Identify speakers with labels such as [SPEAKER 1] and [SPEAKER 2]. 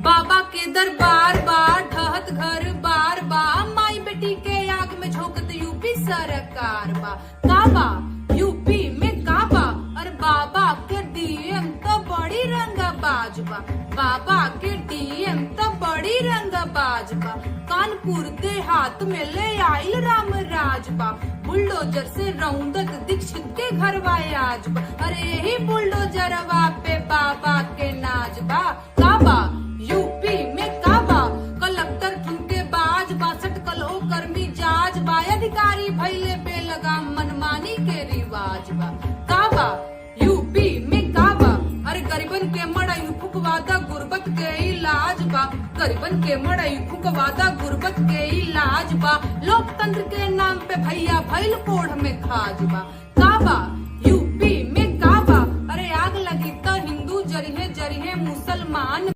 [SPEAKER 1] बाबा के दरबार बार ढहत घर बार बा, माई बेटी के आग में झोंकत यूपी सरकार बा। काबा यूपी में काबा, अरे बाबा के डीएम तो बड़ी रंगबाज बा, बाबा के डीएम तो बड़ी रंगबाज बा। कानपुर देहात में ले आइल राम राज बा, बुलडोजर से रौंदत दीक्षित के घर आज बा। अरे यही बुलडोजरवा पे बाबा के नाज बा। काबा यूपी में काबा, कलेक्टर ठुमके बाज बा, सटकल ओ कर्मी जाज बा, अधिकारी भैले बेलगाम मनमानी के रिवाज बा। काबा यूपी में काबा, अरे गरीबन के मड़ई फुकवादा गुर्बत के इलाज बा, गरीबन के मड़ई फुकवादा गुर्बत के इलाज बा। लोकतंत्र के नाम पे भैया भैल कोढ़ में खाज बा। काबा यूपी में काबा, अरे आग लगी तो हिंदू जरिहे जरिहे मुसलमान।